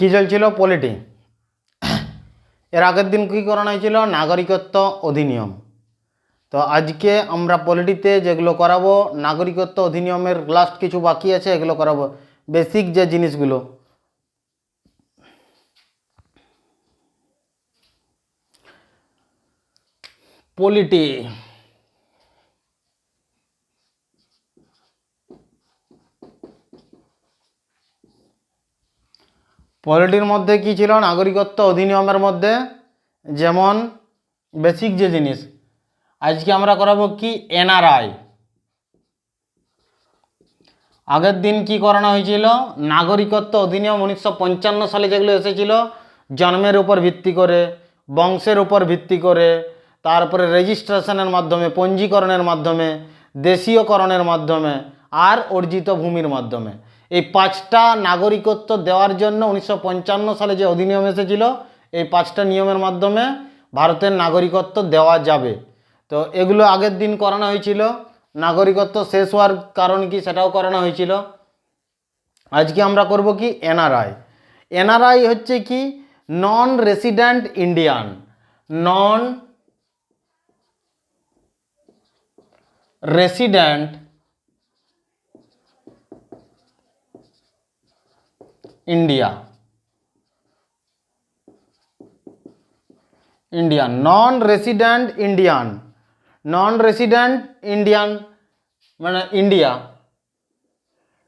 কি চলছিল? পলিটি। এর আগের দিন কী করানো হয়েছিল? নাগরিকত্ব অধিনিয়ম। তো আজকে আমরা পলিটিতে যেগুলো করাবো, নাগরিকত্ব অধিনিয়মের লাস্ট কিছু বাকি আছে, এগুলো করাবো, বেসিক যে জিনিসগুলো। পলিটি পলিটির মধ্যে কি ছিল? নাগরিকত্ব অধিনিয়মের মধ্যে যেমন বেসিক যে জিনিস, আজকে আমরা করাবো কি? এনআরআই। আগের দিন কি করানো হয়েছিল? নাগরিকত্ব অধিনিয়ম 1955 সালে যেগুলো এসেছিল, জন্মের উপর ভিত্তি করে, বংশের উপর ভিত্তি করে, তারপরে রেজিস্ট্রেশনের মাধ্যমে, পঞ্জীকরণের মাধ্যমে, দেশীয়করণের মাধ্যমে, আর অর্জিত ভূমির মাধ্যমে, এই 5টা নাগরিকত্ব দেওয়ার জন্য 1955 সালে যে অধিনিয়ম এসেছিল, এই 5টা নিয়মের মাধ্যমে ভারতের নাগরিকত্ব দেওয়া যাবে। তো এগুলো আগের দিন করানো হয়েছিল। নাগরিকত্ব শেষ হওয়ার কারণ কি সেটাও করানো হয়েছিল। আজকে আমরা করব কি? এনআরআই। এনআরআই হচ্ছে কি? Non resident Indian. Non resident India, non resident Indian. Non resident Indian মানে ইন্ডিয়া,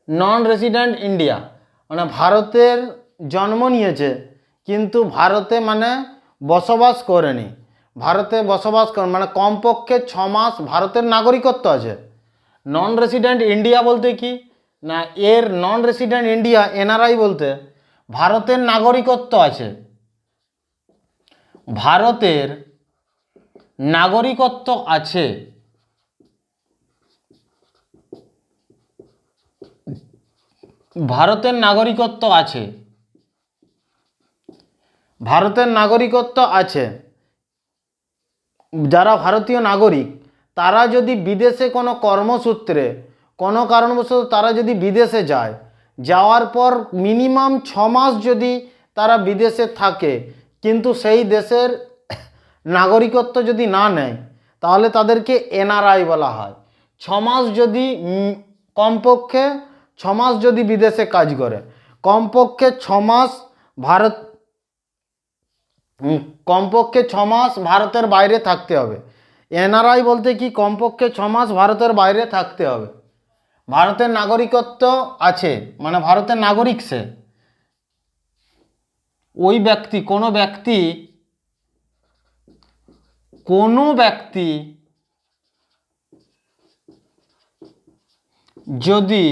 নন রেসিডেন্ট ইন্ডিয়া মানে ভারতের জন্ম নিয়েছে কিন্তু ভারতে মানে বসবাস করেনি। ভারতে বসবাস করে মানে কমপক্ষে 6 মাস ভারতের নাগরিকত্ব আছে। নন রেসিডেন্ট ইন্ডিয়া বলতে কি না, এর নন রেসিডেন্ট ইন্ডিয়া এনআরআই বলতে ভারতের নাগরিকত্ব আছে, ভারতের নাগরিকত্ব আছে, ভারতের নাগরিকত্ব আছে, ভারতের নাগরিকত্ব আছে। যারা ভারতীয় নাগরিক তারা যদি বিদেশে কোনো কর্মসূত্রে কোনো কারণবশত তারা যদি বিদেশে যায়, যাওয়ার পর মিনিমাম 6 মাস যদি তারা বিদেশে থাকে কিন্তু সেই দেশের নাগরিকত্ব যদি না নেয় তাহলে তাদেরকে এনআরআই বলা হয়। 6 মাস যদি কমপক্ষে 6 মাস যদি বিদেশে কাজ করে, কমপক্ষে 6 মাস ভারত কমপক্ষে 6 মাস ভারতের বাইরে থাকতে হবে। এনআরআই বলতে কি? কমপক্ষে 6 মাস ভারতের বাইরে থাকতে হবে। ভারতের নাগরিকত্ব আছে মানে ভারতের নাগরিক সে। ওই ব্যক্তি কোনো ব্যক্তি যদি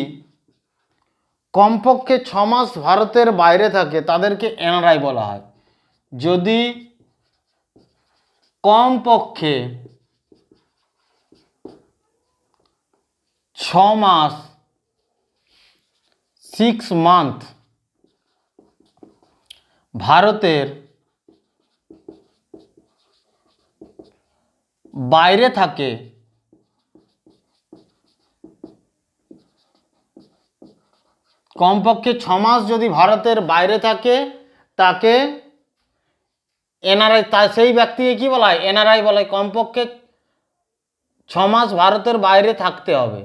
কমপক্ষে 6 মাস ভারতের বাইরে থাকে তাদেরকে এনআরআই বলা হয়। যদি কমপক্ষে 6 মাস 6 মান্থ ভারতের বাইরে থাকে কমপক্ষে 6 মাস যদি ভারতের বাইরে থাকে তাকে এনআরআই, সেই ব্যক্তিকে কি বলা হয়? এনআরআই বলা হয়। কমপক্ষে 6 মাস ভারতের বাইরে থাকতে হবে।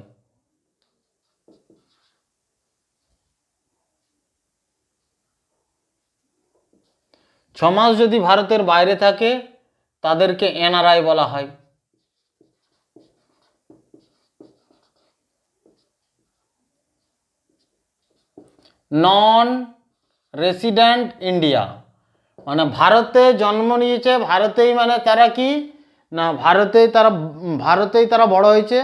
ছ মাস যদি ভারতের বাইরে থাকে তাদেরকে এনআরআই বলা হয়। নন রেসিডেন্ট ইন্ডিয়া মানে ভারতে জন্ম নিয়েছে, ভারতেই মানে তারা কি না ভারতেই তারা বড় হয়েছে।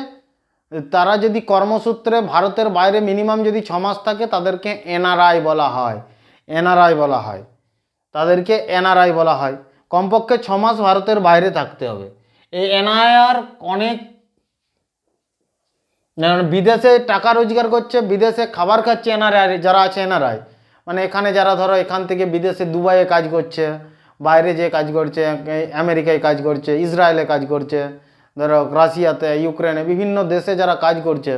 তারা যদি কর্মসূত্রে ভারতের বাইরে মিনিমাম যদি 6 মাস থাকে তাদেরকে এনআরআই বলা হয়। এনআরআই বলা হয়, তাদেরকে এনআরআই বলা হয়। কমপক্ষে 6 মাস ভারতের বাইরে থাকতে হবে। এই এনআইআর অনেক বিদেশে টাকা রোজগার করছে, বিদেশে খাবার খাচ্ছে এনআরআই যারা আছে। এনআরআই মানে এখানে যারা ধরো এখান থেকে বিদেশে দুবাইয়ে কাজ করছে, বাইরে যে কাজ করছে, আমেরিকায় কাজ করছে, ইসরায়েলে কাজ করছে, ধরো রাশিয়াতে, ইউক্রেনে, বিভিন্ন দেশে যারা কাজ করছে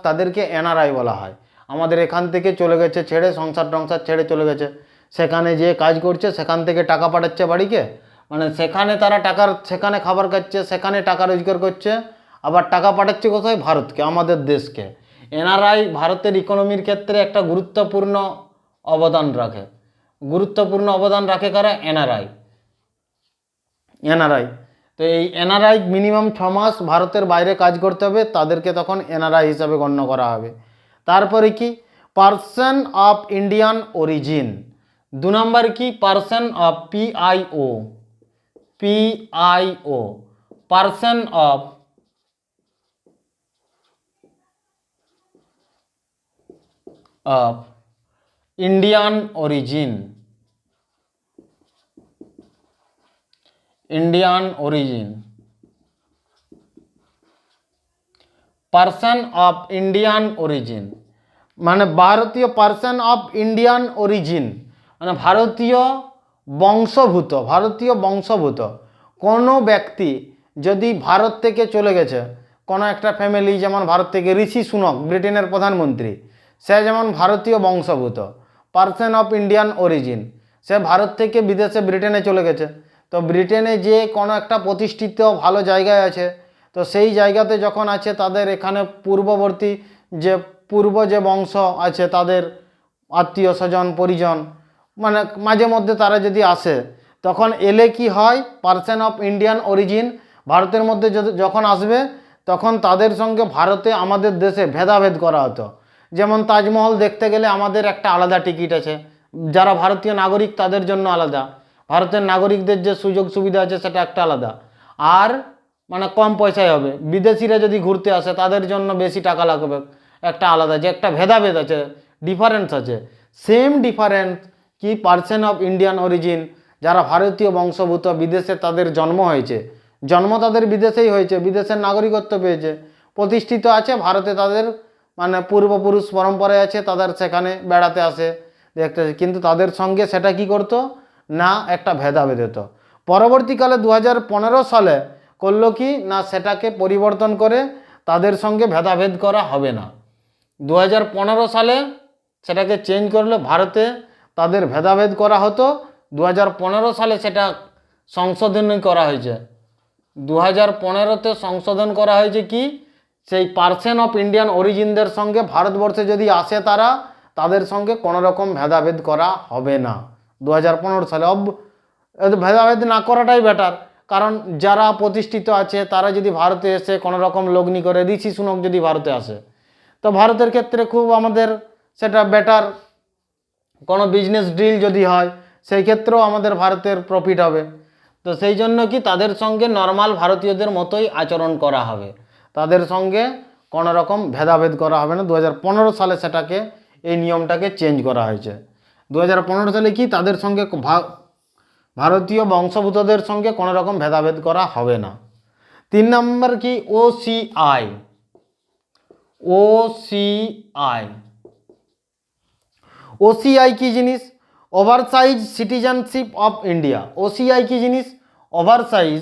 তাদেরকে এনআরআই বলা হয়। আমাদের এখান থেকে চলে গেছে ছেড়ে, সংসার টংসার ছেড়ে চলে গেছে, সেখানে যে কাজ করছে, সেখান থেকে টাকা পাঠাচ্ছে বাড়িকে, মানে সেখানে তারা সেখানে খাবার খাচ্ছে, সেখানে টাকা রোজগার করছে, আবার টাকা পাঠাচ্ছে কোথায়? ভারতকে, আমাদের দেশকে। এনআরআই ভারতের ইকোনমির ক্ষেত্রে একটা গুরুত্বপূর্ণ অবদান রাখে। গুরুত্বপূর্ণ অবদান রাখে কারা? এনআরআই। তো এই এনআরআই মিনিমাম 6 মাস ভারতের বাইরে কাজ করতে হবে, তাদেরকে তখন এনআরআই হিসাবে গণ্য করা হবে। তারপরে কি? Person of Indian origin. 2 নম্বর কি? Person of, PIO, person of Indian origin. Person of Indian origin মানে ভারতীয়, পার্সন অফ ইন্ডিয়ান অরিজিন মানে ভারতীয় বংশভূত কোনো ব্যক্তি যদি ভারত থেকে চলে গেছে, কোনো একটা ফ্যামিলি, যেমন ভারত থেকে ঋষি সুনক ব্রিটেনের প্রধানমন্ত্রী, সে যেমন ভারতীয় বংশভূত, পার্সন অফ ইন্ডিয়ান অরিজিন, সে ভারত থেকে বিদেশে ব্রিটেনে চলে গেছে। তো ব্রিটেনে যে কোনো একটা প্রতিষ্ঠিত ভালো জায়গায় আছে, তো সেই জায়গাতে যখন আছে, তাদের এখানে পূর্ব যে বংশ আছে, তাদের আত্মীয় স্বজন পরিজন, মানে মাঝে মধ্যে তারা যদি আসে, তখন এলে কি হয়? পার্সন অফ ইন্ডিয়ান অরিজিন ভারতের মধ্যে যখন আসবে, তখন তাদের সঙ্গে ভারতে, আমাদের দেশে ভেদাভেদ করা হতো। যেমন তাজমহল দেখতে গেলে আমাদের একটা আলাদা টিকিট আছে, যারা ভারতীয় নাগরিক তাদের জন্য আলাদা, ভারতের নাগরিকদের যে সুযোগ সুবিধা আছে সেটা একটা আলাদা, আর মানে কম পয়সায় হবে। বিদেশিরা যদি ঘুরতে আসে তাদের জন্য বেশি টাকা লাগবে, একটা আলাদা, যে একটা ভেদাভেদ আছে, ডিফারেন্স আছে। সেম ডিফারেন্স কি? পার্সন অফ ইন্ডিয়ান অরিজিন, যারা ভারতীয় বংশভূত, বিদেশে তাদের জন্ম হয়েছে, জন্ম তাদের বিদেশেই হয়েছে, বিদেশের নাগরিকত্ব পেয়েছে, প্রতিষ্ঠিত আছে ভারতে, তাদের মানে পূর্বপুরুষ পরম্পরায় আছে, তাদের সেখানে বেড়াতে আসে, দেখতে আসে, কিন্তু তাদের সঙ্গে সেটা কি করতো না, একটা ভেদাভেদ হতো। পরবর্তীকালে 2015 সালে করলো কি না, সেটাকে পরিবর্তন করে তাদের সঙ্গে ভেদাভেদ করা হবে না। 2015 সালে সেটাকে চেঞ্জ করলো, ভারতে তাদের ভেদাভেদ করা হতো, 2015 সালে সেটা সংশোধন করা হয়েছে। 2015-তে সংশোধন করা হয়েছে কি, সেই পার্সন অফ ইন্ডিয়ান অরিজিনদের সঙ্গে ভারতবর্ষে যদি আসে তারা, তাদের সঙ্গে কোনো রকম ভেদাভেদ করা হবে না 2015 সালে। ভেদাভেদ না করাটাই বেটার, কারণ যারা প্রতিষ্ঠিত আছে তারা যদি ভারতে এসে কোনো রকম লগ্নি করে, ঋষি সুনক যদি ভারতে আসে, তো ভারতের ক্ষেত্রে খুব আমাদের সেটা বেটার। কোনো বিজনেস ডিল যদি হয়, সেই ক্ষেত্রেও আমাদের ভারতের প্রফিট হবে। তো সেই জন্য কি, তাদের সঙ্গে নর্মাল ভারতীয়দের মতোই আচরণ করা হবে, তাদের সঙ্গে কোনো রকম ভেদাভেদ করা হবে না। 2015 সালে সেটাকে, এই নিয়মটাকে চেঞ্জ করা হয়েছে। 2015 সালে কি, তাদের সঙ্গে ভারতীয় বংশভূতদের সঙ্গে কোনো রকম ভেদাভেদ করা হবে না। 3 নম্বর কি? ওসিআই। ওসিআই কি জিনিস? Oversize citizenship of India. OCI কি জিনিস? Oversize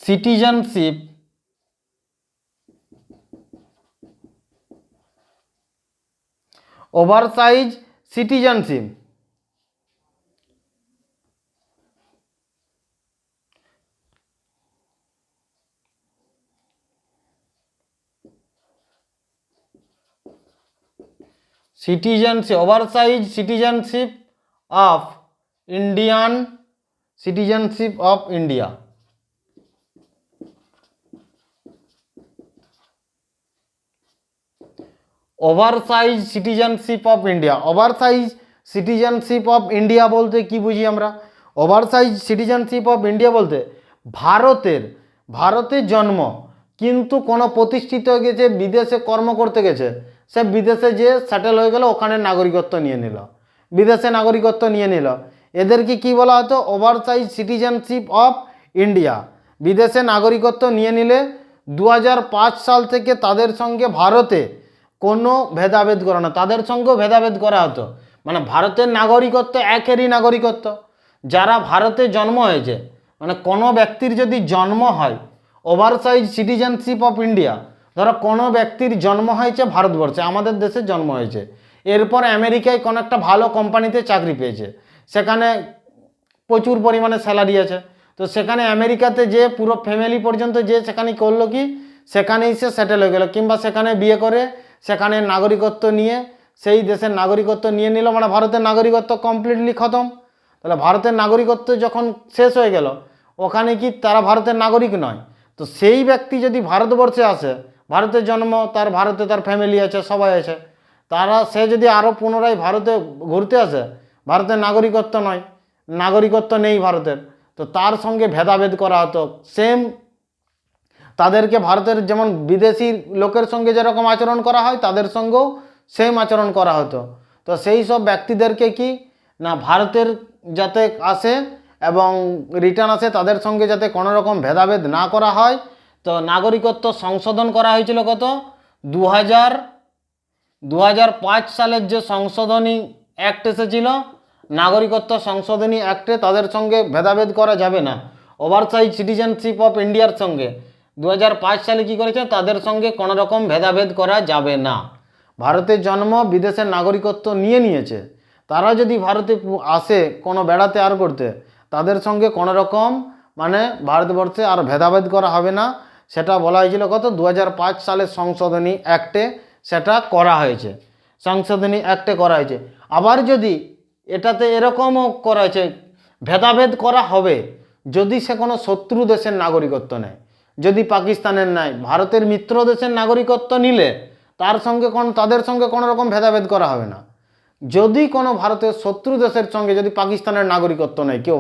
citizenship oversized citizenship of Indian citizenship of India. Oversize citizenship of India. Oversize citizenship of India বলতে কি বুঝি আমরা? ওভারসাইজ সিটিজেনশিপ অফ ইন্ডিয়া বলতে ভারতে জন্ম, কিন্তু কোনো প্রতিষ্ঠিত হয়ে গেছে, বিদেশে কর্ম করতে গেছে, সে বিদেশে যে সেটেল হয়ে গেল, ওখানে নাগরিকত্ব নিয়ে নিল, বিদেশে নাগরিকত্ব নিয়ে নিল, এদেরকে কি বলা হতো? Oversize citizenship of India. বিদেশে নাগরিকত্ব নিয়ে নিলে 2005 সাল থেকে তাদের সঙ্গে ভারতে কোনো ভেদাভেদ করা না, তাদের সঙ্গেও ভেদাভেদ করা হতো। মানে ভারতের নাগরিকত্ব একেরই নাগরিকত্ব, যারা ভারতে জন্ম হয়েছে, মানে কোনো ব্যক্তির যদি জন্ম হয় ওভারসাইজ সিটিজেনশিপ অফ ইন্ডিয়া, ধরো কোনো ব্যক্তির জন্ম হয়েছে ভারতবর্ষে, আমাদের দেশে জন্ম হয়েছে, এরপর আমেরিকায় কোনো একটা ভালো কোম্পানিতে চাকরি পেয়েছে, সেখানে প্রচুর পরিমাণে স্যালারি আছে, তো সেখানে আমেরিকাতে যে পুরো ফ্যামিলি পর্যন্ত যে সেখানে করলো কি, সেখানেই সে সেটেল হয়ে গেল, কিংবা সেখানে বিয়ে করে সেখানে নাগরিকত্ব নিয়ে সেই দেশের নাগরিকত্ব নিয়ে নিল, মানে ভারতের নাগরিকত্ব কমপ্লিটলি খতম। তাহলে ভারতের নাগরিকত্ব যখন শেষ হয়ে গেল, ওখানে কি তারা ভারতের নাগরিক নয়? তো সেই ব্যক্তি যদি ভারতবর্ষে আসে, ভারতের জন্ম, তার ভারতে তার ফ্যামিলি আছে, সবাই আছে, সে যদি আরও পুনরায় ভারতে ঘুরতে আসে, ভারতের নাগরিকত্ব নয়, নাগরিকত্ব নেই ভারতের, তো তার সঙ্গে ভেদাভেদ করা হতো। সেম তাদেরকে ভারতের যেমন বিদেশি লোকের সঙ্গে যেরকম আচরণ করা হয়, তাদের সঙ্গেও সেম আচরণ করা হতো। তো সেই সব ব্যক্তিদেরকে কি না, ভারতের যাতে আসে এবং রিটার্ন আসে, তাদের সঙ্গে যাতে কোনো রকম ভেদাভেদ না করা হয়, তো নাগরিকত্ব সংশোধন করা হয়েছিল কত, 2005 সালের যে সংশোধনী অ্যাক্ট এসেছিল, নাগরিকত্ব সংশোধনী অ্যাক্টে তাদের সঙ্গে ভেদাভেদ করা যাবে না। ওভারসাইজ সিটিজেনশিপ অফ ইন্ডিয়ার সঙ্গে 2005 সালে কি করেছে, তাদের সঙ্গে কোনো রকম ভেদাভেদ করা যাবে না। ভারতের জন্ম, বিদেশের নাগরিকত্ব নিয়ে নিয়েছে, তারা যদি ভারতে আসে কোনো বেড়াতে আর করতে, তাদের সঙ্গে কোনো রকম মানে ভারতবর্ষে আর ভেদাভেদ করা হবে না। সেটা বলা হয়েছিল কত, 2005 সালের সংশোধনী অ্যাক্টে সেটা করা হয়েছে, সংশোধনী অ্যাক্টে করা হয়েছে। আবার যদি এটাতে এরকমও করা হয়েছে, ভেদাভেদ করা হবে যদি সে কোনো শত্রু দেশের নাগরিকত্ব নেয়, যদি পাকিস্তানের নেয়, ভারতের মিত্র দেশের নাগরিকত্ব নিলে তাদের সঙ্গে কোনো রকম ভেদাভেদ করা হবে না। যদি কোনো ভারতের শত্রু দেশের সঙ্গে যদি পাকিস্তানের নাগরিকত্ব নেয় কেউ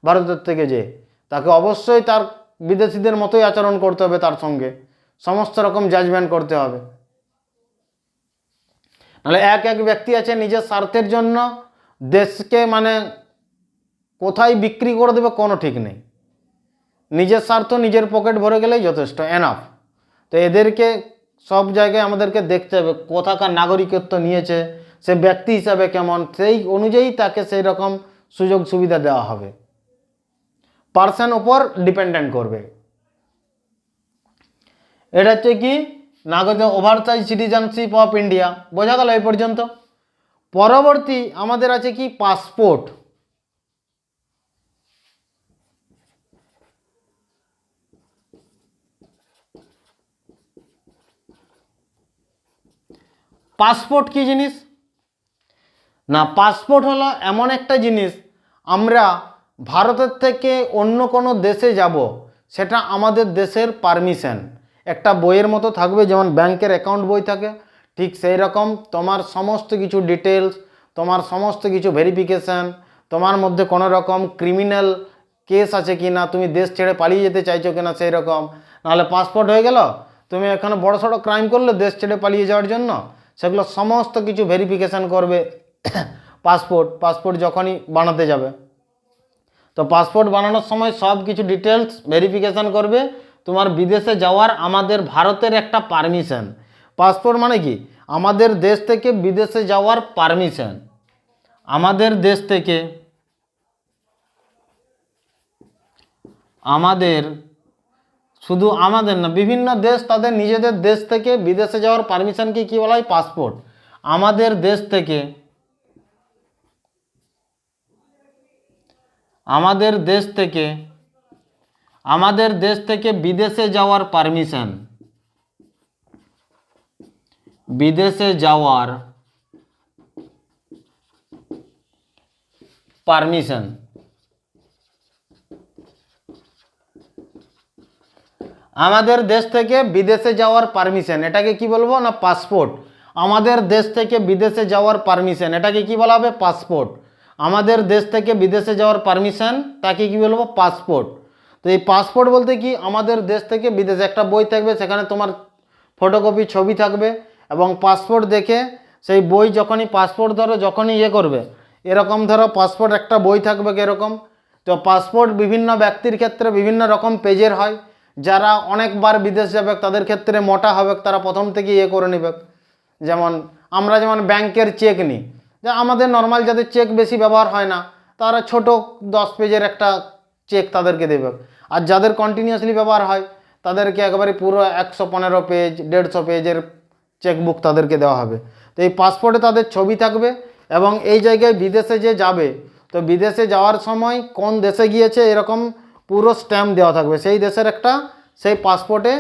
ভারতের থেকে যে, তাকে অবশ্যই তার বিদেশিদের মতোই আচরণ করতে হবে, তার সঙ্গে সমস্ত রকম জাজমেন্ট করতে হবে। নাহলে এক ব্যক্তি আছে নিজের স্বার্থের জন্য দেশকে মানে কোথায় বিক্রি করে দেবে কোনো ঠিক নেই, নিজের স্বার্থ নিজের পকেট ভরে গেলেই যথেষ্ট, এনাফ। তো এদেরকে সব জায়গায় আমাদেরকে দেখতে হবে কোথাকার নাগরিকত্ব নিয়েছে, সে ব্যক্তি হিসাবে কেমন, সেই অনুযায়ী তাকে সেই রকম সুযোগ সুবিধা দেওয়া হবে, পার্সন উপর ডিপেন্ডেন্ট করবে। এটা হচ্ছে কি নাগরিক ওভারসাইজ সিটিজেনশিপ অফ ইন্ডিয়া, বোঝা গেল এই পর্যন্ত। পরবর্তী আমাদের আছে কি পাসপোর্ট। পাসপোর্ট কি জিনিস না, পাসপোর্ট হলো এমন একটা জিনিস, আমরা ভারতের থেকে অন্য কোনো দেশে যাব, সেটা আমাদের দেশের পারমিশন, একটা বইয়ের মতো থাকবে, যেমন ব্যাংকের অ্যাকাউন্ট বই থাকে, ঠিক সেই রকম তোমার সমস্ত কিছু ডিটেলস, তোমার সমস্ত কিছু ভেরিফিকেশান, তোমার মধ্যে কোনো রকম ক্রিমিনাল কেস আছে কি না, তুমি দেশ ছেড়ে পালিয়ে যেতে চাইছো কিনা সেই রকম, নাহলে পাসপোর্ট হয়ে গেল, তুমি এখানে বড় সড়ো ক্রাইম করলে দেশ ছেড়ে পালিয়ে যাওয়ার জন্য, সেগুলো সমস্ত কিছু ভেরিফিকেশান করবে পাসপোর্ট যখনই বানাতে যাবে। তো পাসপোর্ট বানানোর সময় সব কিছু ডিটেলস ভেরিফিকেশান করবে, তোমার বিদেশে যাওয়ার আমাদের ভারতের একটা পারমিশন। পাসপোর্ট মানে কি, আমাদের দেশ থেকে বিদেশে যাওয়ার পারমিশন, আমাদের দেশ থেকে শুধু আমাদের না, বিভিন্ন দেশ তাদের নিজেদের দেশ থেকে বিদেশে যাওয়ার পারমিশনকে কি বলা হয়, পাসপোর্ট। আমাদের দেশ থেকে বিদেশে যাওয়ার পারমিশন, বিদেশে যাওয়ার পারমিশন, আমাদের দেশ থেকে বিদেশে যাওয়ার পারমিশন, এটাকে কি বলবো না, পাসপোর্ট। আমাদের দেশ থেকে বিদেশে যাওয়ার পারমিশন, এটাকে কি বলা হবে, পাসপোর্ট। আমাদের দেশ থেকে বিদেশে যাওয়ার পারমিশন, তাকে কি বলবো, পাসপোর্ট। তো এই পাসপোর্ট বলতে কি, আমাদের দেশ থেকে বিদেশে একটা বই থাকবে, সেখানে তোমার ফটোকপি ছবি থাকবে, এবং পাসপোর্ট দেখে সেই বই যখনই পাসপোর্ট যখনই করবে, এরকম ধরো পাসপোর্ট একটা বই থাকবে এরকম। তো পাসপোর্ট বিভিন্ন ব্যক্তির ক্ষেত্রে বিভিন্ন রকম পেজের হয়, যারা অনেকবার বিদেশ যাবে তাদের ক্ষেত্রে মোটা হবে, তারা প্রথম থেকে করে নেবে। যেমন আমরা ব্যাংকের চেক নিই, যে আমাদের নর্মাল যাদের চেক বেশি ব্যবহার হয় না, তারা ছোট 10 পেজের একটা চেক তাদেরকে দেবে। আর যাদের কন্টিনিউয়াসলি ব্যবহার হয় তাদেরকে একেবারে পুরো 115 পেজ 150 পেজের চেকবুক তাদেরকে দেওয়া হবে। তো এই পাসপোর্টে তাদের ছবি থাকবে এবং এই জায়গায় বিদেশে যে যাবে, তো বিদেশে যাওয়ার সময় কোন দেশে গিয়েছে এরকম পুরো স্ট্যাম্প দেওয়া থাকবে, সেই দেশের একটা সেই পাসপোর্টে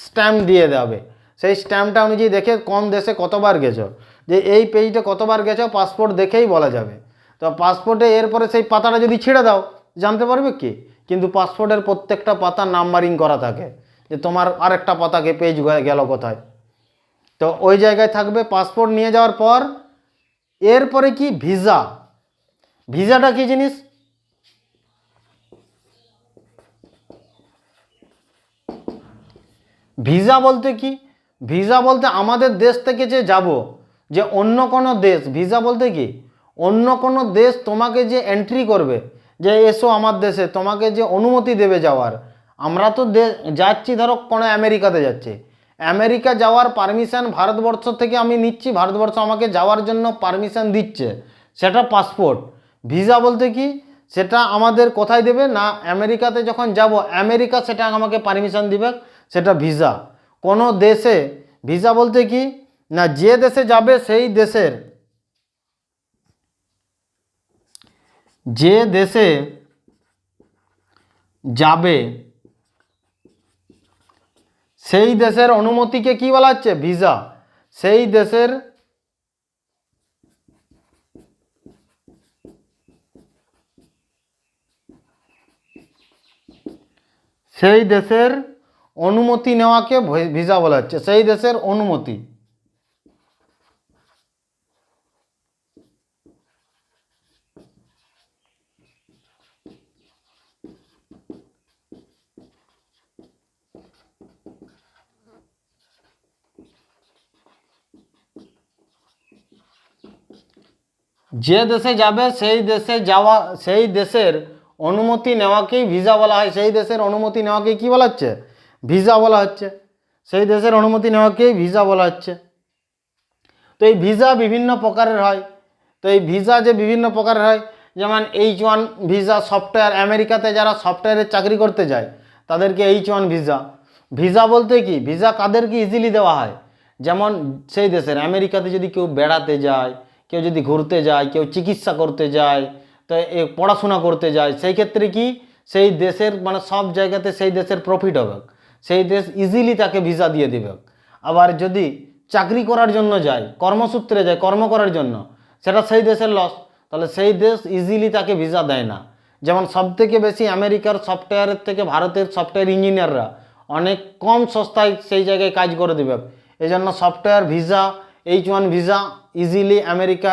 স্ট্যাম্প দিয়ে দেবে। সেই স্ট্যাম্পটা অনুযায়ী দেখে কোন দেশে কতবার গেছো, যে এই পেজটা কতবার গেছো পাসপোর্ট দেখেই বলা যাবে। তো পাসপোর্টে এরপরে সেই পাতাটা যদি ছিঁড়ে দাও জানতে পারবে কি, কিন্তু পাসপোর্টের প্রত্যেকটা পাতা নাম্বারিং করা থাকে যে তোমার আরেকটা পাতাকে পেজ গেল কোথায়। তো ওই জায়গায় থাকবে। পাসপোর্ট নিয়ে যাওয়ার পর এরপরে কি ভিসা। ভিসাটা কি জিনিস? ভিসা বলতে কি? ভিসা বলতে আমাদের দেশ থেকে যে যাব, যে অন্য কোনো দেশ, ভিসা বলতে কি অন্য কোনো দেশ তোমাকে যে এন্ট্রি করবে, যে এসো আমার দেশে, তোমাকে যে অনুমতি দেবে যাওয়ার। আমরা তো যাচ্ছি, ধরো কোনো আমেরিকাতে যাচ্ছি, আমেরিকা যাওয়ার পারমিশন ভারতবর্ষ থেকে আমি নিচ্ছি, ভারতবর্ষ আমাকে যাওয়ার জন্য পারমিশন দিচ্ছে, সেটা পাসপোর্ট। ভিসা বলতে কি, সেটা আমাদের কোথায় দেবে না, আমেরিকাতে যখন যাব আমেরিকা সেটা আমাকে পারমিশন দিবে, সেটা ভিসা। কোনো দেশে ভিসা বলতে কি না, যে দেশে যাবে সেই দেশের, যে দেশে যাবে সেই দেশের অনুমতিকে কি বলা হচ্ছে? ভিসা। সেই দেশের অনুমতি নেওয়াকে ভিসা বলা হচ্ছে, সেই দেশের অনুমতি। যে দেশে যাবে সেই দেশে যাওয়া, সেই দেশের অনুমতি নেওয়াকেই ভিসা বলা হয়। সেই দেশের অনুমতি নেওয়াকেই কি বলা হচ্ছে? ভিসা বলা হচ্ছে। সেই দেশের অনুমতি নেওয়াকেই ভিসা বলা হচ্ছে। তো এই ভিসা বিভিন্ন প্রকারের হয়। তো এই ভিসা যে বিভিন্ন প্রকারের হয়, যেমন H1 ভিসা, সফটওয়্যার, আমেরিকাতে যারা সফটওয়্যারের চাকরি করতে যায় তাদেরকে H1 ভিসা। ভিসা বলতে কি, ভিসা কাদেরকে ইজিলি দেওয়া হয়, যেমন সেই দেশের আমেরিকাতে যদি কেউ বেড়াতে যায়, কেউ যদি ঘুরতে যায়, কেউ চিকিৎসা করতে যায়, তো পড়াশোনা করতে যায়, সেই ক্ষেত্রে কি সেই দেশের মানে সব জায়গাতে সেই দেশের প্রফিট হবে, সেই দেশ ইজিলি তাকে ভিসা দিয়ে দেবে। আবার যদি চাকরি করার জন্য যায়, কর্মসূত্রে যায়, কর্ম করার জন্য, সেটা সেই দেশের লস, তাহলে সেই দেশ ইজিলি তাকে ভিসা দেয় না। যেমন সবথেকে বেশি আমেরিকার সফটওয়্যারের থেকে ভারতের সফটওয়্যার ইঞ্জিনিয়াররা অনেক কম সস্তায় সেই জায়গায় কাজ করে দেবে। এই জন্য software visa, H1 visa easily America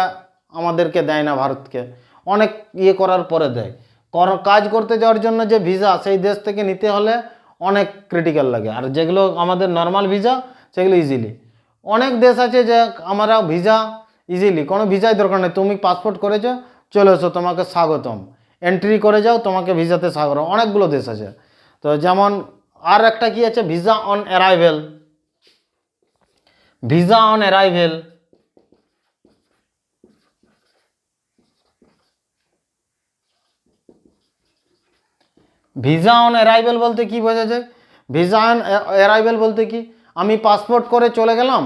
আমাদেরকে দেয় না, ভারতকে অনেক ইয়ে করার পরে দেয়। কাজ করতে যাওয়ার জন্য যে ভিসা সেই দেশ থেকে নিতে হলে অনেক ক্রিটিক্যাল লাগে। আর যেগুলো আমাদের নর্মাল ভিসা সেগুলো ইজিলি। অনেক দেশ আছে যে আমরা ভিসা ইজিলি, কোনো ভিসাই দরকার নেই, তুমি পাসপোর্ট করেছো চলে এসো, তোমাকে স্বাগতম, এন্ট্রি করে যাও, তোমাকে ভিসাতে স্বাগতম। অনেকগুলো দেশ আছে। তো যেমন আর একটা কি আছে, visa on arrival. Visa on arrival, visa on arrival বলতে কি বোঝা যায়? ভিসা অন অ্যারাইভেল বলতে কি, আমি পাসপোর্ট করে চলে গেলাম,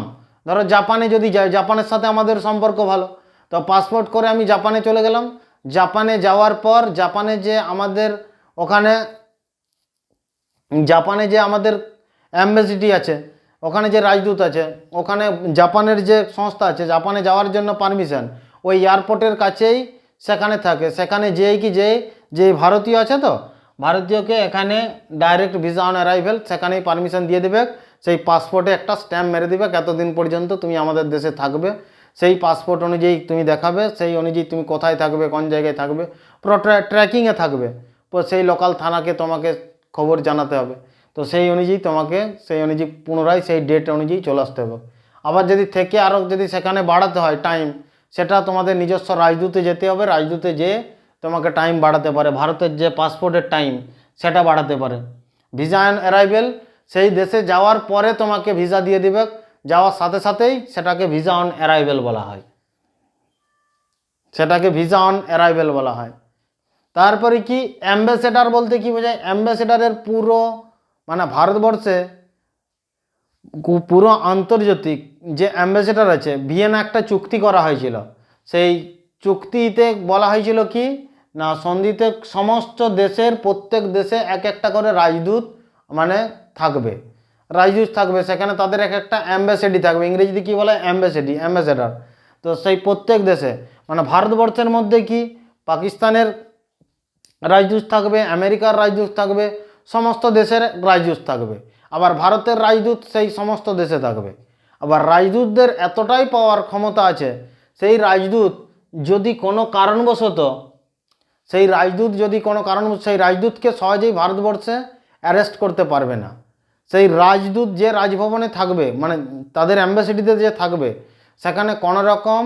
ধরো জাপানে যদি যাই, জাপানের সাথে আমাদের সম্পর্ক ভালো, তো পাসপোর্ট করে আমি জাপানে চলে গেলাম। জাপানে যাওয়ার পর জাপানে যে আমাদের ওখানে, জাপানে যে আমাদের অ্যাম্বাসিডি আছে, ওখানে যে রাজদূত আছে, ওখানে জাপানের যে সংস্থা আছে, জাপানে যাওয়ার জন্য পারমিশন ওই এয়ারপোর্টের কাছেই সেখানে থাকে। সেখানে যেই কি যে ভারতীয় আছে, তো ভারতীয়কে এখানে ডাইরেক্ট ভিসা অন অ্যারাইভেল সেখানেই পারমিশন দিয়ে দেবে। সেই পাসপোর্টে একটা স্ট্যাম্প মেরে দেবে, এতদিন পর্যন্ত তুমি আমাদের দেশে থাকবে। সেই পাসপোর্ট অনুযায়ী তুমি দেখাবে, সেই অনুযায়ী তুমি কোথায় থাকবে, কোন জায়গায় থাকবে, পুরো ট্র্যাকিংয়ে থাকবে। তো সেই লোকাল থানাকে তোমাকে খবর জানাতে হবে। তো সেই অনুযায়ী তোমাকে সেই অনুযায়ী পুনরায় সেই ডেট অনুযায়ী চলে আসতে হবে। আবার যদি থেকে আরও যদি সেখানে বাড়াতে হয় টাইম, সেটা তোমাদের নিজস্ব রাজদূতে যেতে হবে, রাজদূতে যেয়ে তোমাকে টাইম বাড়াতে পারে, ভারতের যে পাসপোর্টের টাইম সেটা বাড়াতে পারে। ভিসা অন অ্যারাইভেল, সেই দেশে যাওয়ার পরে তোমাকে ভিসা দিয়ে দিবে, যাওয়ার সাথে সাথেই সেটাকে ভিসা অন অ্যারাইভেল বলা হয়, সেটাকে ভিসা অন অ্যারাইভেল বলা হয়। তারপরে কি অ্যাম্বাসেডার বলতে কি বোঝায়? অ্যাম্বাসেডারের পুরো মানে ভারতবর্ষে পুরো আন্তর্জাতিক যে অ্যাম্বাসেডার আছে, ভিয়েনা একটা চুক্তি করা হয়েছিল। সেই চুক্তিতে বলা হয়েছিল কি না, সন্ধিতে সমস্ত দেশের প্রত্যেক দেশে এক একটা করে রাজদূত মানে থাকবে, রাজদূত থাকবে, সেখানে তাদের এক একটা অ্যাম্বাসেডি থাকবে, ইংরেজিতে কি বলে অ্যাম্বাসেডার। তো সেই প্রত্যেক দেশে মানে ভারতবর্ষের মধ্যে কি পাকিস্তানের রাজদূত থাকবে, আমেরিকার রাজদূত থাকবে, সমস্ত দেশের রাজদূত থাকবে। আবার ভারতের রাজদূত সেই সমস্ত দেশে থাকবে। আবার রাজদূতদের এতটাই পাওয়ার ক্ষমতা আছে, সেই রাজদূত যদি কোনো কারণবশত সেই রাজদূতকে সহজেই ভারতবর্ষে অ্যারেস্ট করতে পারবে না। সেই রাজদূত যে রাজভবনে থাকবে মানে তাদের অ্যাম্বাসেডিতে যে থাকবে, সেখানে কোনো রকম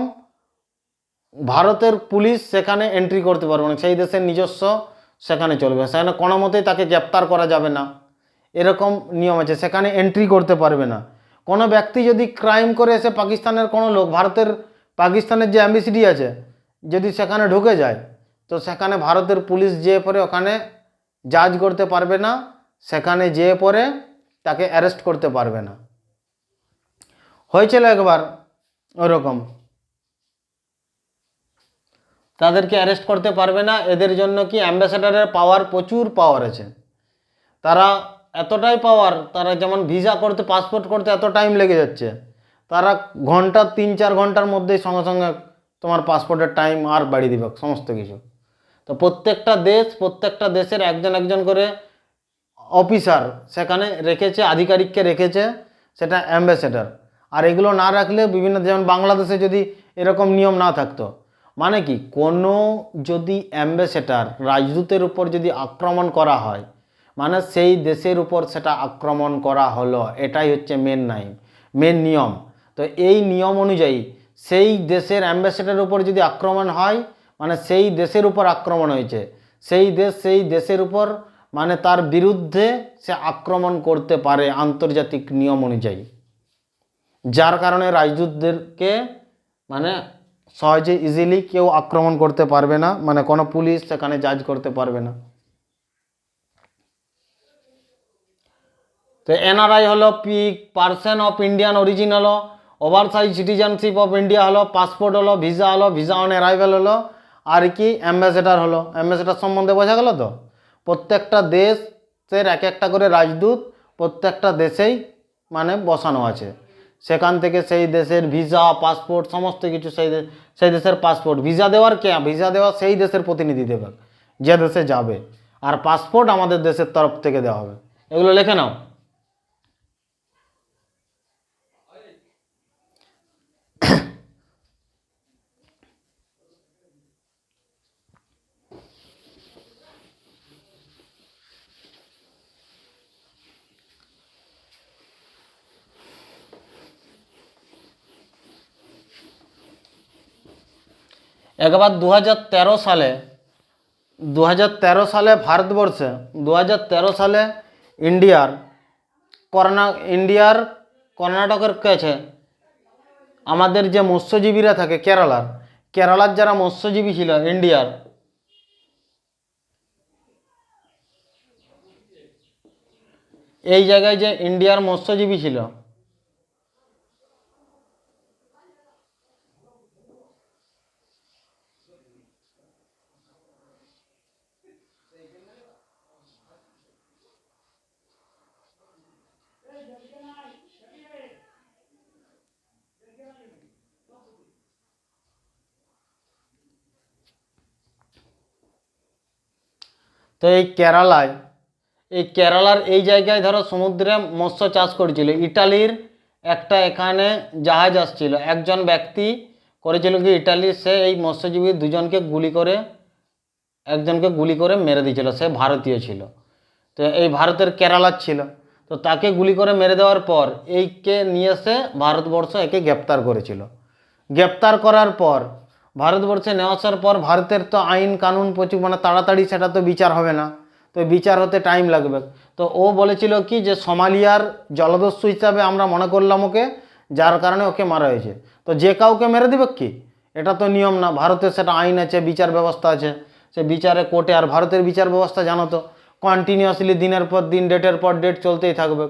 ভারতের পুলিশ সেখানে এন্ট্রি করতে পারবে না, সেই দেশের নিজস্ব সেখানে চলবে, সেখানে কোনো মতেই তাকে গ্রেপ্তার করা যাবে না, এরকম নিয়ম আছে, সেখানে এন্ট্রি করতে পারবে না। কোনো ব্যক্তি যদি ক্রাইম করে এসে পাকিস্তানের কোনো লোক পাকিস্তানের যে অ্যাম্বাসেডি আছে যদি সেখানে ঢুকে যায়, তো সেখানে ভারতের পুলিশ যেয়ে পরে ওখানে জাজ করতে পারবে না, সেখানে যেয়ে পরে তাকে অ্যারেস্ট করতে পারবে না। হয়েছিল একবার ওরকম, তাদেরকে অ্যারেস্ট করতে পারবে না। এদের জন্য কি অ্যাম্বাসেডারের পাওয়ার, প্রচুর পাওয়ার আছে, তারা এতটাই পাওয়ার, তারা যেমন ভিসা করতে, পাসপোর্ট করতে এত টাইম লেগে যাচ্ছে, তারা ঘন্টা 3-4 ঘন্টার মধ্যেই সঙ্গে সঙ্গে তোমার পাসপোর্টের টাইম আর বাড়িয়ে দিবে সমস্ত কিছু। তো প্রত্যেকটা দেশের একজন একজন করে অফিসার সেখানে রেখেছে, আধিকারিককে রেখেছে, সেটা অ্যাম্বাসেডার। আর এগুলো না রাখলে বিভিন্ন, যেমন বাংলাদেশে যদি এরকম নিয়ম না থাকতো, মানে কি কোনো যদি অ্যাম্বাসেডার রাজদূতের উপর যদি আক্রমণ করা হয়, মানে সেই দেশের উপর সেটা আক্রমণ করা হলো, এটাই হচ্ছে মেন নিয়ম। তো এই নিয়ম অনুযায়ী সেই দেশের অ্যাম্বাসেডারের উপর যদি আক্রমণ হয়, মানে সেই দেশের উপর আক্রমণ হয়েছে, সেই দেশের উপর মানে তার বিরুদ্ধে সে আক্রমণ করতে পারে আন্তর্জাতিক নিয়ম অনুযায়ী, যার কারণে রাজদূতদেরকে মানে সহজে ইজিলি কেউ আক্রমণ করতে পারবে না, মানে কোনো পুলিশ সেখানে জাজ করতে পারবে না। তো এনআরআই হলো পার্সন অফ ইন্ডিয়ান অরিজিন হলো, ওভারসাইজ সিটিজেনশিপ অফ ইন্ডিয়া হলো, পাসপোর্ট হলো, ভিসা অন অ্যারাইভেল হলো, আর কি অ্যাম্বাসেডার হলো। অ্যাম্বাসেডার সম্বন্ধে বোঝা গেল তো? প্রত্যেকটা দেশের এক একটা করে রাজদূত প্রত্যেকটা দেশেই মানে বসানো আছে, সেখান থেকে সেই দেশের ভিসা, পাসপোর্ট সমস্ত কিছু, সেই দেশের পাসপোর্ট, ভিসা দেওয়া সেই দেশের প্রতিনিধি দেবে যে দেশে যাবে, আর পাসপোর্ট আমাদের দেশের তরফ থেকে দেওয়া হবে। এগুলো লিখে নাও। একবার 2013 সালে ভারতবর্ষে 2013 সালে ইন্ডিয়ার কর্ণাটকের কাছে আমাদের যে মৎস্যজীবীরা থাকে কেরালার যারা মৎস্যজীবী ছিল ইন্ডিয়ার, এই জায়গায় যে ইন্ডিয়ার মৎস্যজীবী ছিল, তো এই কেরালার এই জায়গায় ধরো সমুদ্রে মৎস্য চাষ করেছিল, ইটালির একটা এখানে জাহাজ আসছিল, একজন ব্যক্তি করেছিল কি ইটালির, সে এই মৎস্যজীবী একজনকে গুলি করে মেরে দিয়েছিল, সে ভারতীয় ছিল, তো এই ভারতের কেরালার ছিল, তো তাকে গুলি করে মেরে দেওয়ার পর এইকে নিয়ে এসে ভারতবর্ষ একে গ্রেপ্তার করেছিল। গ্রেপ্তার করার পর ভারতবর্ষে নিয়ে আসার পর ভারতের তো আইন কানুন প্রচুর, মানে তাড়াতাড়ি সেটা তো বিচার হবে না, তো বিচার হতে টাইম লাগবে। তো ও বলেছিল কি যে সোমালিয়ার জলদস্যু হিসাবে আমরা মনে করলাম ওকে, যার কারণে ওকে মারা হয়েছে। তো যে কাউকে মেরে দিবে কি, এটা তো নিয়ম না, ভারতের সেটা আইন আছে, বিচার ব্যবস্থা আছে, সে বিচারে কোর্টে। আর ভারতের বিচার ব্যবস্থা জানো তো, কন্টিনিউয়াসলি দিনের পর দিন ডেটের পর ডেট চলতেই থাকবে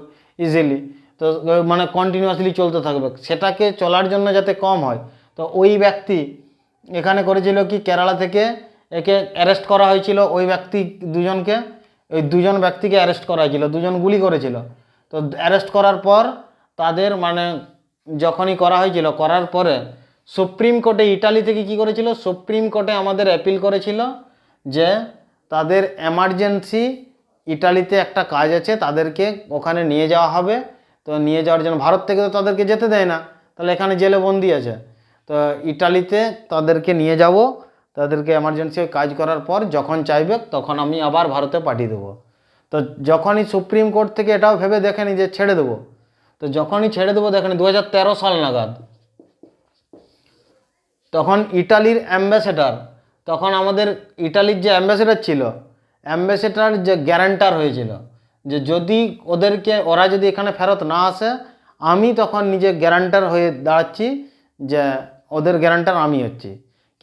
ইজিলি। তো মানে কন্টিনিউয়াসলি চলতে থাকবে, সেটাকে চলার জন্য যাতে কম হয়, তো ওই ব্যক্তি এখানে করেছিল কি, কেরালা থেকে একে অ্যারেস্ট করা হয়েছিল। ওই ব্যক্তি দুজনকে, ওই দুজন ব্যক্তিকে অ্যারেস্ট করা হয়েছিল, দুজন গুলি করেছিল। তো অ্যারেস্ট করার পর তাদের মানে যখনই করা হয়েছিল, করার পরে সুপ্রিম কোর্টে, ইটালি থেকে কি করেছিল, সুপ্রিম কোর্টে আমাদের অ্যাপিল করেছিল যে তাদের এমার্জেন্সি ইটালিতে একটা কাজ আছে, তাদেরকে ওখানে নিয়ে যাওয়া হবে। তো নিয়ে যাওয়ার জন্য ভারত থেকে তো তাদেরকে যেতে দেয় না, তাহলে এখানে জেলে বন্দি আছে। তো ইটালিতে তাদেরকে নিয়ে যাব, তাদেরকে এমার্জেন্সি কাজ করার পর যখন চাইবে তখন আমি আবার ভারতে পাঠিয়ে দেবো। তো যখনই সুপ্রিম কোর্ট থেকে এটাও ভেবে দেখেনি যে ছেড়ে দেবো, তো যখনই ছেড়ে দেবো দেখেনি 2013 সাল নাগাদ, তখন ইটালির অ্যাম্বাসেডার, তখন আমাদের ইটালির যে অ্যাম্বাসেডার ছিল, অ্যাম্বাসেডার যে গ্যারান্টার হয়েছিল যে যদি ওরা যদি এখানে ফেরত না আসে, আমি তখন নিজে গ্যারান্টার হয়ে দাঁড়াচ্ছি, যে ওদের গ্যারান্টার আমি হচ্ছি।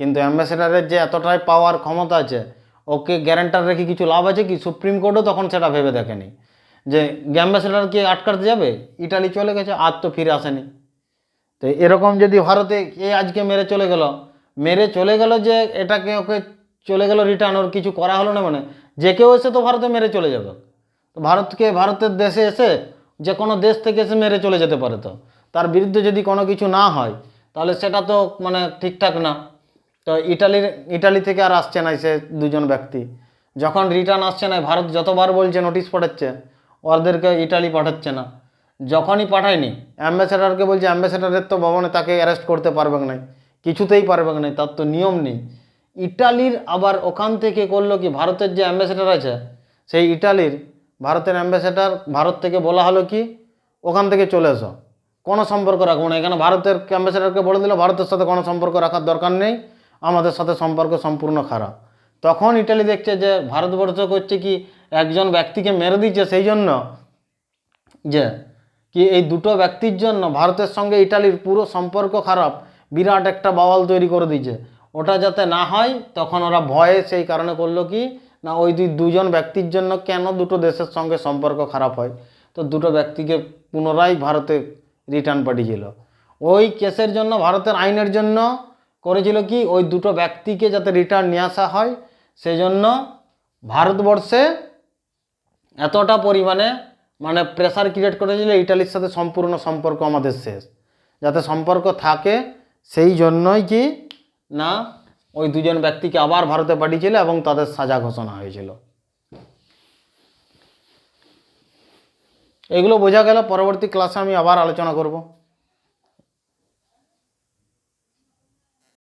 কিন্তু অ্যাম্বাসেডারের যে এতটাই পাওয়ার ক্ষমতা আছে, ওকে গ্যারান্টার রেখে কিছু লাভ আছে কি? সুপ্রিম কোর্টও তখন সেটা ভেবে দেখেনি যে অ্যাম্বাসেডারকে আটকাতে যাবে। ইটালি চলে গেছে, আর তো ফিরে আসেনি। তো এরকম যদি ভারতে আজকে মেরে চলে গেল যে এটাকে ওকে চলে গেল রিটার্ন, ওর কিছু করা হলো না, মানে যে কেউ এসে তো ভারতে মেরে চলে যাবে। তো ভারতের দেশে এসে যে কোনো দেশ থেকে এসে মেরে চলে যেতে পারে, তো তার বিরুদ্ধে যদি কোনো কিছু না হয় তাহলে সেটা তো মানে ঠিকঠাক না। তো ইটালি থেকে আর আসছে না সে দুজন ব্যক্তি, যখন রিটার্ন আসছে না, ভারত যতবার বলছে নোটিশ পাঠাচ্ছে, ওদেরকে ইটালি পাঠাচ্ছে না। যখনই পাঠায়নি, অ্যাম্বাসেডারকে বলছে, অ্যাম্বাসেডারের তো ভবনে তাকে অ্যারেস্ট করতে পারবে না, কিছুতেই পারবে না, তার তো নিয়ম নেই। ইটালির আবার ওখান থেকে করলো কি, ভারতের যে অ্যাম্বাসেডার আছে সেই ভারতের অ্যাম্বাসেডার, ভারত থেকে বলা হলো কি ওখান থেকে চলে এসো, কোনো সম্পর্ক রাখবো না এখানে। ভারতের অ্যাম্বাসেডারকে বলে দিল ভারতের সাথে কোনো সম্পর্ক রাখার দরকার নেই, আমাদের সাথে সম্পর্ক সম্পূর্ণ খারাপ। তখন ইটালি দেখছে যে ভারতবর্ষ করছে কি, একজন ব্যক্তিকে মেরে দিচ্ছে সেই জন্য, যে কি এই দুটো ব্যক্তির জন্য ভারতের সঙ্গে ইটালির পুরো সম্পর্ক খারাপ, বিরাট একটা বাওয়াল তৈরি করে দিয়েছে। ওটা যাতে না হয়, তখন ওরা ভয়ে সেই কারণে করলো কি না, ওই দুজন ব্যক্তির জন্য কেন দুটো দেশের সঙ্গে সম্পর্ক খারাপ হয়, তো দুটো ব্যক্তিকে পুনরায় ভারতে রিটার্ন পাঠিয়েছিল। ওই কেসের জন্য, ভারতের আইনের জন্য করেছিল কি, ওই দুটো ব্যক্তিকে যাতে রিটার্ন নিয়ে আসা হয়, সেই জন্য ভারতবর্ষে এতটা পরিমাণে মানে প্রেসার ক্রিয়েট করেছিল, ইটালির সাথে সম্পূর্ণ সম্পর্ক আমাদের শেষ, যাতে সম্পর্ক থাকে, সেই জন্যই কি না ওই দুজন ব্যক্তিকে আবার ভারতে পাঠিয়েছিল এবং তাদের সাজা ঘোষণা হয়েছিল। এগুলো বোঝা গেল, পরবর্তী ক্লাসে আমি আবার আলোচনা করব।